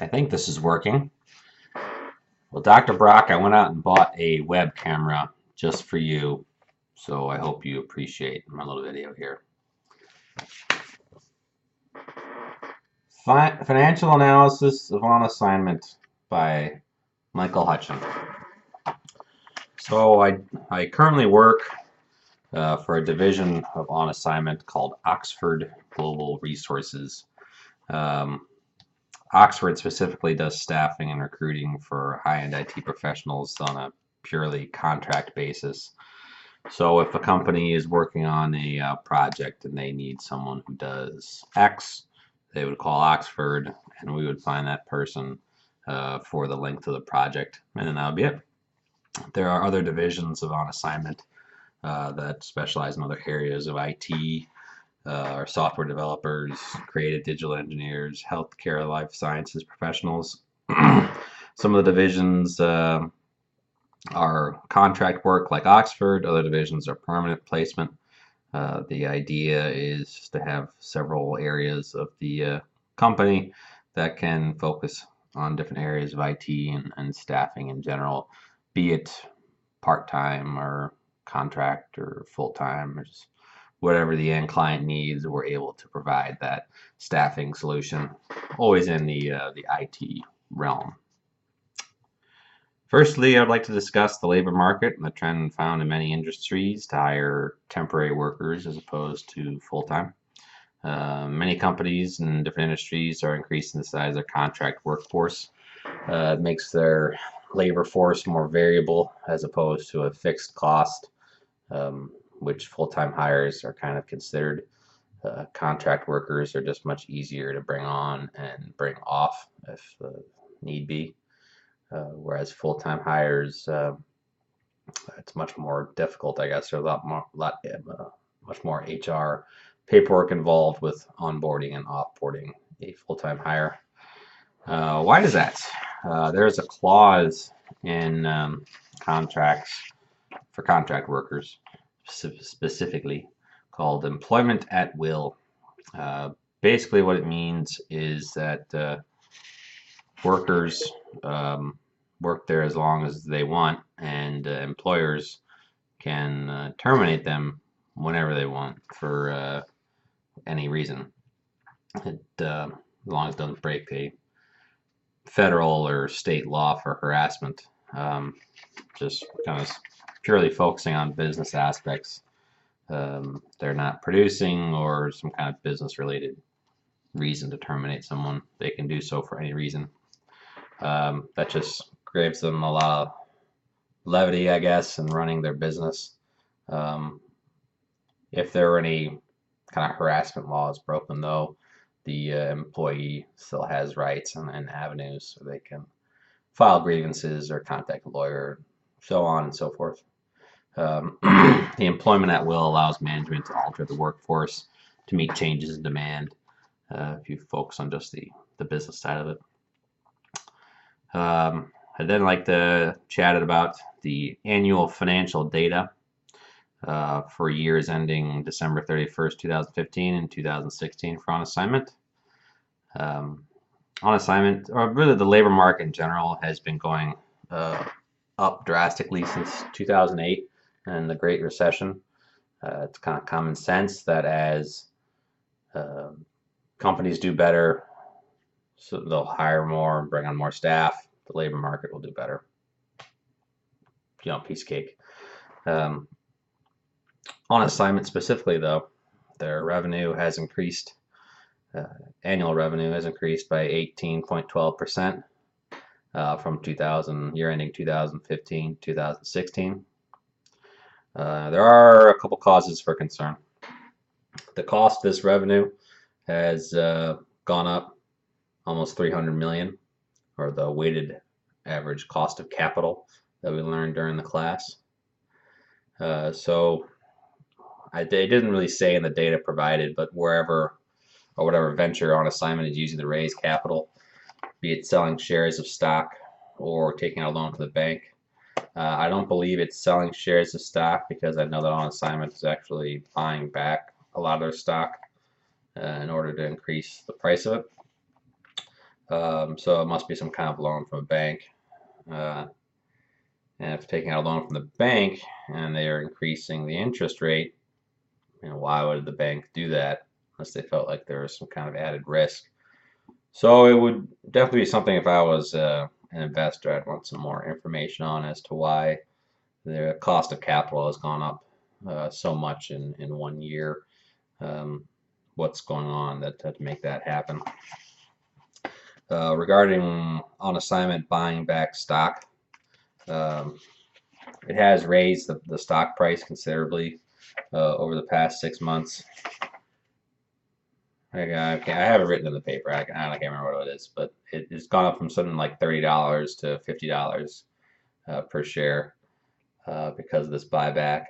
I think this is working. Well, Dr. Brock, I went out and bought a web camera just for you, so I hope you appreciate my little video here. Financial Analysis of On Assignment by Michael Hutchin. So I currently work for a division of On Assignment called Oxford Global Resources. Um, Oxford specifically does staffing and recruiting for high-end IT professionals on a purely contract basis. So if a company is working on a project and they need someone who does X, they would call Oxford and we would find that person for the length of the project, and then that would be it. There are other divisions of On Assignment that specialize in other areas of IT, or software developers, creative digital engineers, healthcare, life sciences professionals. Some of the divisions are contract work like Oxford, other divisions are permanent placement. The idea is to have several areas of the company that can focus on different areas of IT and staffing in general, be it part-time or contract or full-time, or just whatever the end client needs, we're able to provide that staffing solution, always in the IT realm. Firstly, I'd like to discuss the labor market and the trend found in many industries to hire temporary workers as opposed to full-time. Many companies in different industries are increasing the size of their contract workforce. It makes their labor force more variable as opposed to a fixed cost, which full-time hires are kind of considered. Contract workers are just much easier to bring on and bring off if need be. Whereas full-time hires, it's much more difficult, I guess. There's much more HR paperwork involved with onboarding and offboarding a full-time hire. Why is that? There's a clause in contracts for contract workers, specifically called employment at will. Basically, what it means is that workers work there as long as they want, and employers can terminate them whenever they want for any reason. As long as it doesn't break a federal or state law for harassment. Just kind of purely focusing on business aspects. They're not producing or some kind of business related reason to terminate someone. They can do so for any reason. That just gives them a lot of levity, I guess, in running their business. If there were any kind of harassment laws broken, though, the employee still has rights and avenues, so they can file grievances or contact a lawyer, so on and so forth. The employment at will allows management to alter the workforce to meet changes in demand, if you focus on just the business side of it. I'd then like to chat about the annual financial data for years ending December 31st, 2015 and 2016 for On Assignment. On Assignment, or really the labor market in general, has been going up drastically since 2008 and the Great Recession. It's kind of common sense that as companies do better, so they'll hire more and bring on more staff, the labor market will do better. Piece of cake. On Assignment specifically, though, their revenue has increased. Annual revenue has increased by 18.12% from year ending 2015 2016. There are a couple causes for concern. The cost of this revenue has gone up almost 300 million, or the weighted average cost of capital that we learned during the class. So they didn't really say in the data provided, but wherever or whatever venture On Assignment is using to raise capital, be it selling shares of stock or taking out a loan from the bank. I don't believe it's selling shares of stock, because I know that On Assignment is actually buying back a lot of their stock in order to increase the price of it. So it must be some kind of loan from a bank. Uh, and if taking out a loan from the bank and they are increasing the interest rate, why would the bank do that unless they felt like there was some kind of added risk? So it would definitely be something if I was an investor, I'd want some more information on as to why the cost of capital has gone up so much in 1 year. Um, what's going on to make that happen? Regarding on assignment buying back stock, um, it has raised the stock price considerably over the past 6 months. I have it written in the paper. I can't remember what it is, but it's gone up from something like $30 to $50 per share because of this buyback.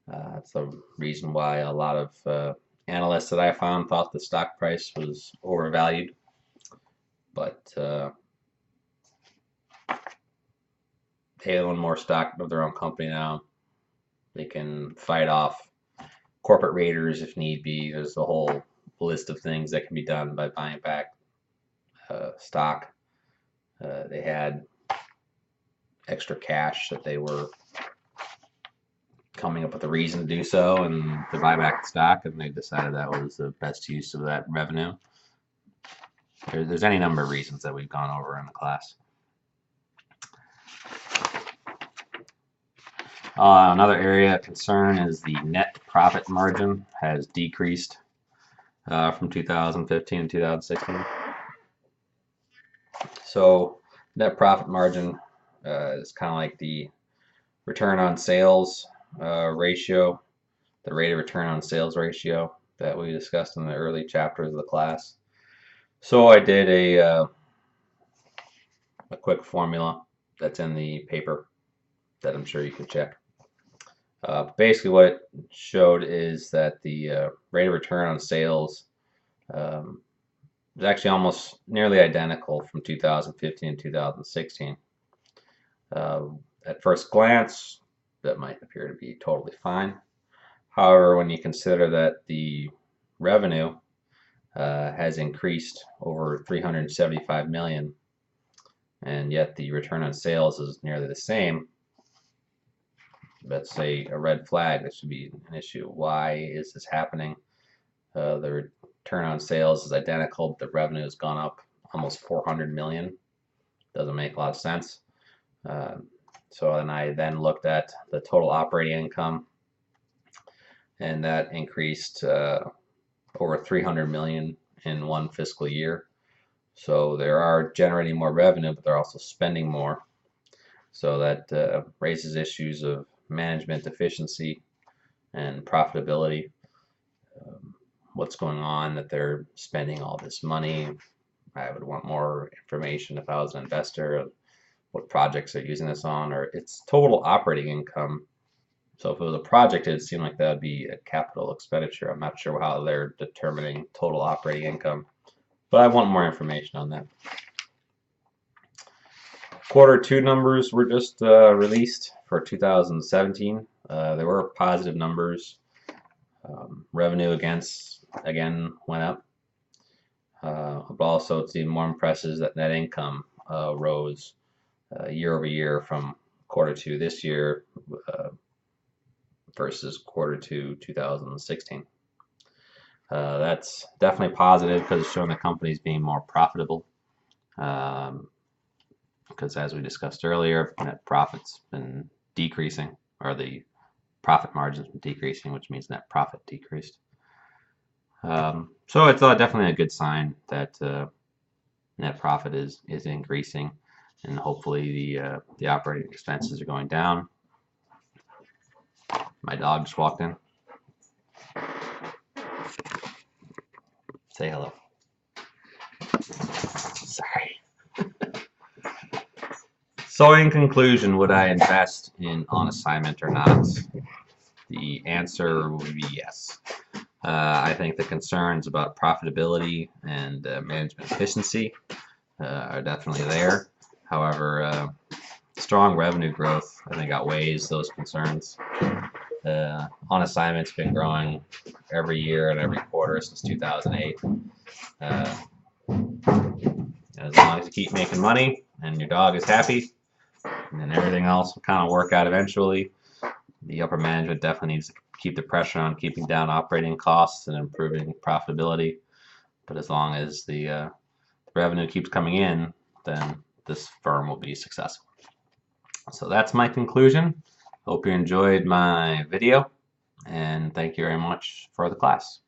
That's the reason why a lot of analysts that I found thought the stock price was overvalued. But they own more stock of their own company now. They can fight off corporate raiders if need be. There's a whole list of things that can be done by buying back stock. They had extra cash that they were coming up with a reason to do so and to buy back the stock, and they decided that was the best use of that revenue. There's any number of reasons that we've gone over in the class. Another area of concern is the net profit margin has decreased from 2015 to 2016. So net profit margin is kind of like the return on sales ratio, the rate of return on sales ratio that we discussed in the early chapters of the class. So I did a quick formula that's in the paper that I'm sure you can check. Basically what it showed is that the rate of return on sales is actually almost nearly identical from 2015 to 2016. At first glance, that might appear to be totally fine. However, when you consider that the revenue has increased over 375 million, and yet the return on sales is nearly the same, that's a red flag. That should be an issue. Why is this happening? The return on sales is identical, but the revenue has gone up almost 400 million. Doesn't make a lot of sense. So then I looked at the total operating income, and that increased over 300 million in one fiscal year. So they are generating more revenue, but they're also spending more. So that raises issues of management efficiency and profitability. What's going on that they're spending all this money? I would want more information if I was an investor of what projects they're using this on, or its total operating income. So if it was a project, it would seem like that would be a capital expenditure. I'm not sure how they're determining total operating income, but I want more information on that. Q2 numbers were just released for 2017. There were positive numbers. Revenue again went up. But also it's even more impressive that net income rose year over year from Q2 this year versus Q2 2016. That's definitely positive because it's showing the company's being more profitable. Because as we discussed earlier, net profit's been decreasing, or the profit margin's been decreasing, which means net profit decreased. So it's definitely a good sign that net profit is increasing, and hopefully the operating expenses are going down. My dog just walked in. Say hello. Sorry. So in conclusion, would I invest on assignment or not? The answer would be yes. I think the concerns about profitability and management efficiency are definitely there. However, strong revenue growth, I think, outweighs those concerns. On assignment's been growing every year and every quarter since 2008. And as long as you keep making money and your dog is happy, and then everything else will kind of work out eventually. The upper management definitely needs to keep the pressure on keeping down operating costs and improving profitability. But as long as the revenue keeps coming in, then this firm will be successful. So that's my conclusion. Hope you enjoyed my video, and thank you very much for the class.